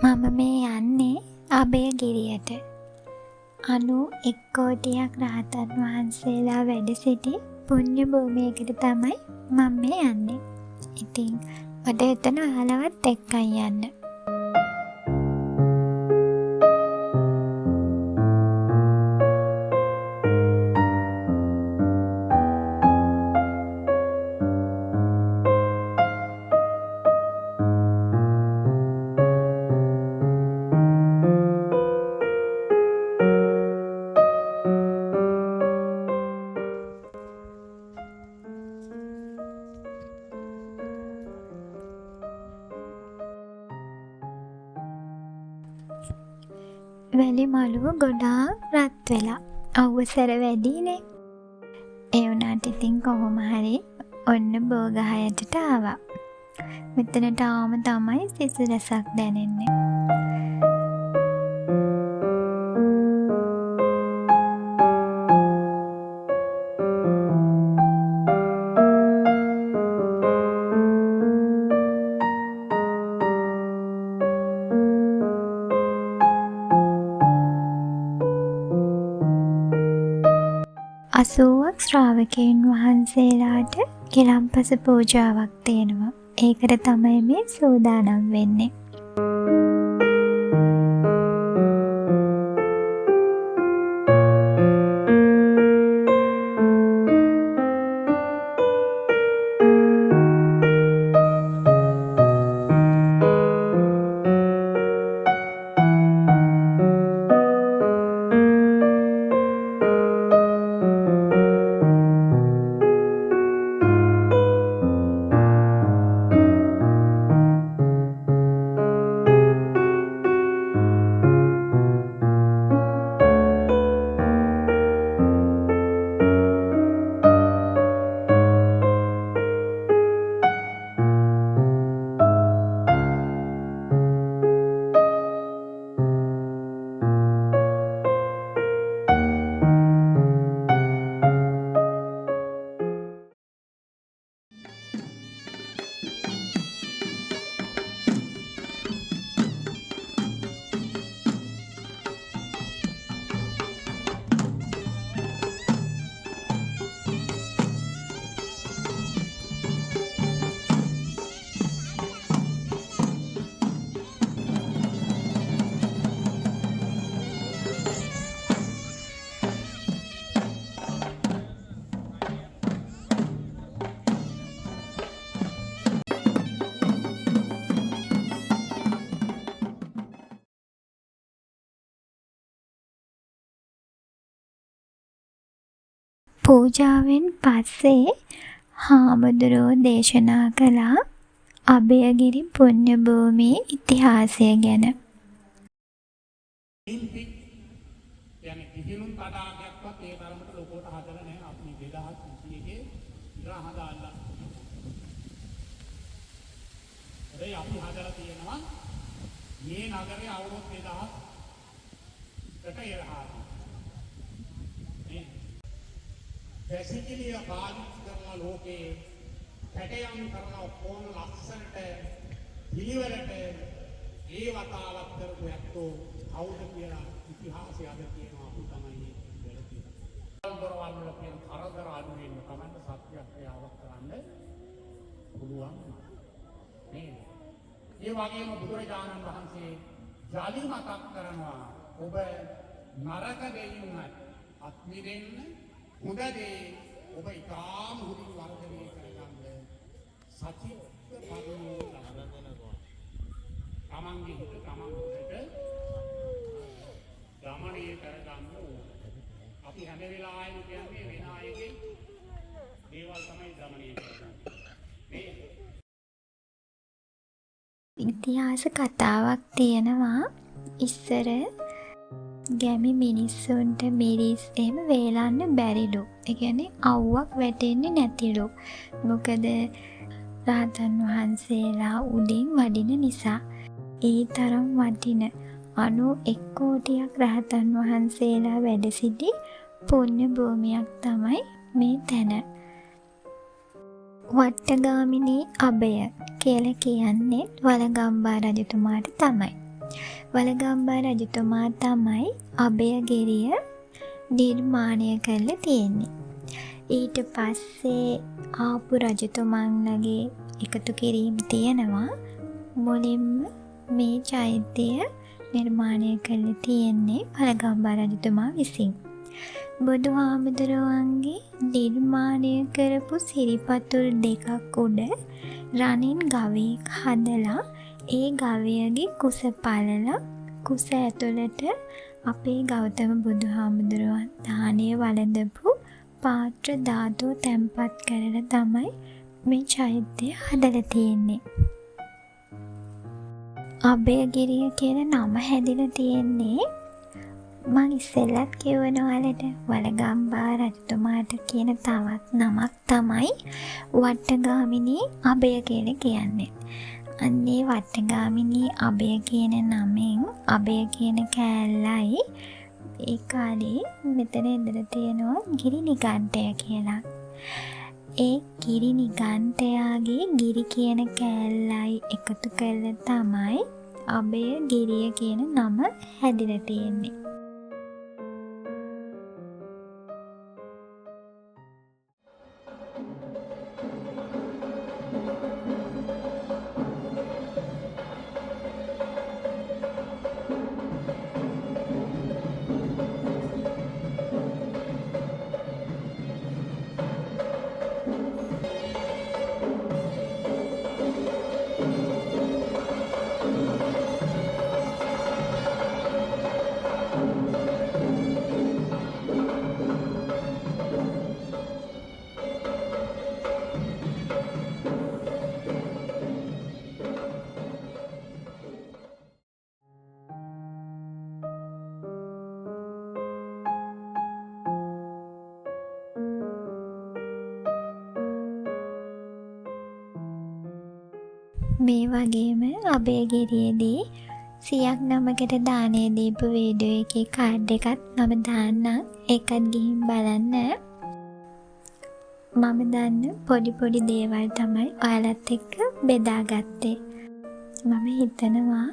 මම මේ යන්නේ අභයගිරියට. 91 කෝටියක් රහතන් වහන්සේලා වැඩ සිටි පුණ්‍ය භූමියකට තමයි මම මේ යන්නේ. ඉතින් මට එතන ඔයාලවත් එක්කන් යන්න. වැලි මළුව ගොඩාක් රත් වෙලා අවසර වැඩිනේ. ඒ වුණාට ඉතින් කොහොම හරි ඔන්න බෝගහ යටට ආවා. මෙතනට ආවම තමයි සිසිලසක් දැනෙන්නේ. අසූවක් ශ්‍රාවකයන් වහන්සේලාට ගිලන්පස පූජාවක් තියෙනවා. ඒකට තමයි මේ සූදානම් වෙන්නේ. පූජාවෙන් පස්සේ හාමුදුරුවෝ දේශනා කළා අභයගිරි පුණ්‍ය භූමියේ ඉතිහාසය ගැන. يعني කිසිම තඩාගයක්වත් ඒ තරමට ලොකෝට හදලා නැහැ. අපි 2021 ඉරා හදාලා. ඒ අපි හදලා තියෙනවා මේ නගරේ අවුරුදු 2000කට ඉරහා. වැසිකිළිය පාවිච්චි කරන ලෝකේ පැටයන් කරන ඔක්කොම ලස්සනට පිළිවෙලට ඒ වතාවක් කරපු ඇත්තෝ කවුද කියලා ඉතිහාසය අද කියනවා. අපි තමයි වෙල තියෙන්නේ. දොරවල් වල තියෙන කරදර අඩු වෙන්න තමයි සත්‍යක්‍රියාවක් කරන්න පුළුවන්. මේ ඒ වගේම බුදුරජාණන් වහන්සේ ජාලි මතක් කරනවා ඔබ නරක දෙයින් අත්මිදෙන්න හොඳ දේ ඔබ ඉතාම හොඳින් වර්ධනය කරගන්න සතිය පරිණෝම ලබනවා. තමන්ගේ හිත තමන් හොඳට දමනය කරගන්න ඕනේ. අපි හැම වෙලාවෙම කියන්නේ වෙන අයගේ දේවල් තමයි දමනය කරන්නේ. ඉතිහාස කතාවක් තියෙනවා. ඉස්සර ගැමි මිනිස්සුන්ට මිරිස් එහෙම වේලන්න බැරිලු. ඒ කියන්නේ අවුවක් වැටෙන්නේ නැතිලු. මොකද රහතන් වහන්සේලා උඩින් වඩින නිසා. ඒ තරම් වටින 91 කෝටියක් රහතන් වහන්සේලා වැඩ සිටි පුණ්‍ය භූමියක් තමයි මේ තැන. වට්ටගාමිනී අභය කියලා කියන්නේ වළගම්බා රජතුමාට තමයි. වළගම්බා රජතුමා තමයි අභයගිරිය නිර්මාණය කරලා තියෙන්නේ. ඊට පස්සේ ආපු රජතුමන්ලගේ එකතු කිරීම තියෙනවා. මුලින්ම මේ චෛත්‍යය නිර්මාණය කරලා තියෙන්නේ වළගම්බා රජතුමා විසින්. බුදුහාමුදුරුවන්ගේ නිර්මාණය කරපු සිරිපතුල් දෙකක් උඩ රනින් ගවයෙක් හදලා ඒ ගවයගේ කුස පළලා කුස ඇතුළට අපේ ගෞතම බුදුහාමුදුරුවන් දානය වළඳපු පාත්‍ර ධාතුව තැන්පත් කරලා තමයි මේ චෛත්‍යය හදලා තියෙන්නේ. අභයගිරිය කියන නම හැදිලා තියෙන්නේ මං ඉස්සෙල්ලත් කිව්වන ඔයාලට වළගම්බා රජතුමාට කියන තවත් නමක් තමයි වට්ටගාමිනී අභය කියලා කියන්නේ. අන්නේ වට්ටගාමිනී අභය කියන නමෙන් අභය කියන කෑල්ලයි ඒ කාලේ මෙතන ඉඳලා තියෙනවා ගිරි නිගණ්ඨය කියලා. ඒ ගිරි නිගණ්ඨයාගේ ගිරි කියන කෑල්ලයි එකතු කරලා තමයි අභයගිරිය කියන නම හැදිලා තියෙන්නේ. මේ වගේම අභයගිරියේදී 100ක් නමකට දානය දීපු වීඩියෝ එකේ කාඩ් එකත් මම දාන්නම්. ඒකත් ගිහින් බලන්න. මම දන්න පොඩි දේවල් තමයි ඔයාලත් එක්ක බෙදාගත්තේ. මම හිතනවා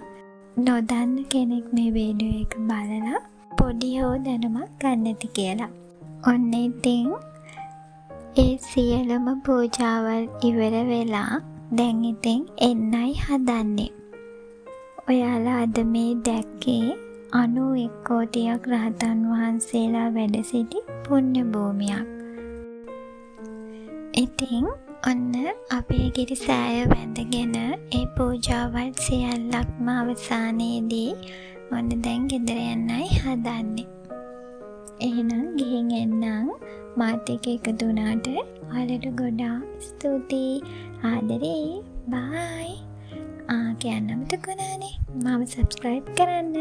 නොදන්න කෙනෙක් මේ වීඩියෝ එක බලලා පොඩි හෝ දැනුමක් ගන්න ඇති කියලා. ඔන්න ඉතින් ඒ සියලුම පූජාවල් ඉවර වෙලා දැන් ඉතින් එන්නයි හදන්නේ. ඔයාලා අද මේ දැක්කේ 91 කෝටියක් රහතන් වහන්සේලා වැඩ සිටි පුණ්‍ය භූමියක්. ඉතින් ඔන්න අභයගිරි සෑය වැඳගෙන ඒ පූජාවල් සියල්ලක්ම අවසානයේදී ඔන්න දැන් ගෙදර යන්නයි හදන්නේ. එහෙනම් ගිහින් එන්නම්. මාත් එක්ක එකතු වුණාට ඔයාලට ගොඩාක් ස්තුතියි. ආදරේ. බයි. කියන්න මතක වුණානේ. මාව සබ්ස්ක්‍රයිබ් කරන්න.